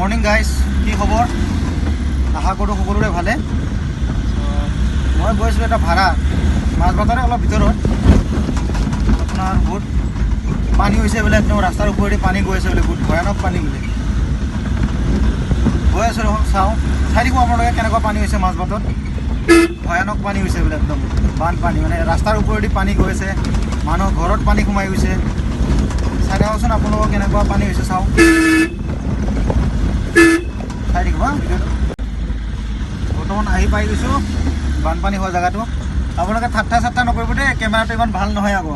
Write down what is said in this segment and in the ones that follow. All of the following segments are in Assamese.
মৰ্নিং গাইজ, কি খবৰ? আশা কৰোঁ সকলোৰে ভালে। মই গৈছিলোঁ এটা ভাড়া মাজবাটৰে অলপ ভিতৰত। আপোনাৰ বহুত পানী হৈছে বোলে, একদম ৰাস্তাৰ ওপৰেদি পানী গৈ আছে বোলে, বহুত ভয়ানক পানী বোলে। গৈ আছোঁ চাওঁ, চাই দিব আপোনালোকে কেনেকুৱা পানী হৈছে মাজবাটত। ভয়ানক পানী হৈছে বোলে, একদম বানপানী, মানে ৰাস্তাৰ ওপৰেদি পানী গৈ আছে, মানুহৰ ঘৰত পানী সোমাই গৈছে। চাই দিয়কচোন আপোনালোকৰ কেনেকুৱা পানী হৈছে, চাওঁ, চাই থাকিব ভিডিঅ'টো। বৰ্তমান আহি পাই গৈছোঁ বানপানী হোৱা জেগাটো। আপোনালোকে ঠাট্টা নকৰিব দেই, কেমেৰাটো ইমান ভাল নহয় আকৌ।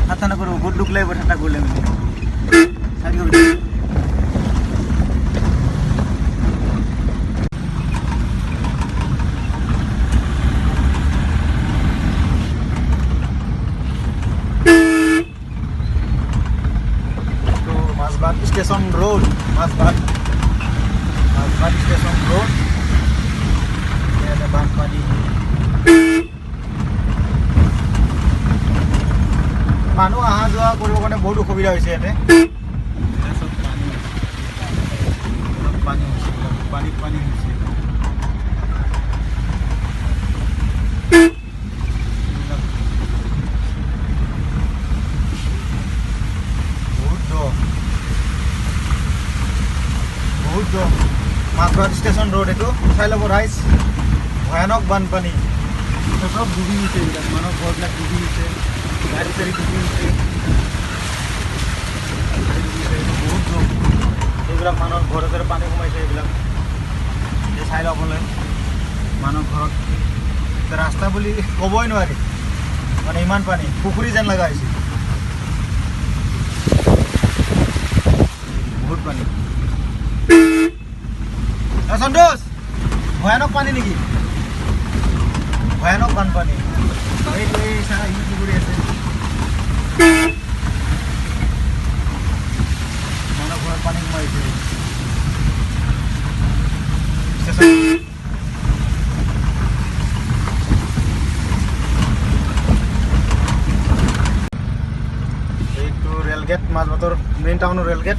ঠাট্টা নকৰিব, বহুত দুখ লাগিব ঠাট্টা কৰিলে মানে। চাই থাকিব ভিডিঅ'টো। Majbat station road, Majbat station road, বানপানী। মানুহ অহা যোৱা কৰিবৰ কাৰণে বহুত অসুবিধা হৈছে ইয়াতে। চব পানী হৈছে, পানী হৈছে। বহুত দ মাজবাট ষ্টেচন ৰোড, এইটো চাই ল'ব ৰাইজ। ভয়ানক বানপানী, চব ডুবি গৈছে, এইবিলাক মানুহৰ ঘৰবিলাক ডুবি গৈছে, গাড়ী চাড়ী ডুবি গৈছে, বহুত দ। এইবিলাক মানুহৰ ঘৰে পানী সোমাইছে, এইবিলাক চাই লওক আপোনালোকে। মানুহৰ ঘৰত ৰাস্তা বুলি ক'বই নোৱাৰি, মানে ইমান পানী, পুখুৰী যেন লগা হৈছে, বহুত পানী। সন্তোষ, ভয়ানক পানী নেকি? ভয়ানক বানপানী। এইটো এই কি কৰি আছে, মানুহ ঘৰত পানী সোমাইছে। এইটো ৰেলগেট, মাজবাটৰ মেইন টাউনৰ ৰেলগেট।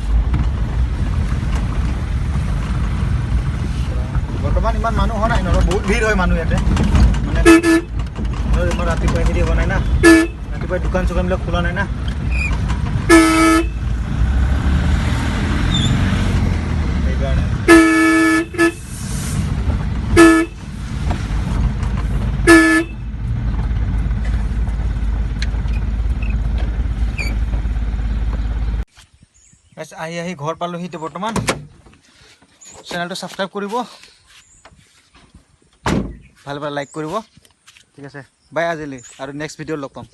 বৰ্তমান ইমান মানুহ হোৱা নাই, নহ'লে বহুত ভিৰ হয় মানুহ ইয়াতে। মানে ইমান ৰাতিপুৱাই হেৰি হোৱা নাই না, ৰাতিপুৱাই দোকান চোকানবিলাক খোলা নাই না, সেইকাৰণে। আহি ঘৰ পালোহি এতিয়া বৰ্তমান। চেনেলটো ছাবস্ক্ৰাইব কৰিব, ভাল লাইক কৰিব। ঠিক আছে, বাই আজিলৈ, আৰু নেক্সট ভিডিঅ'ত লগ পাম।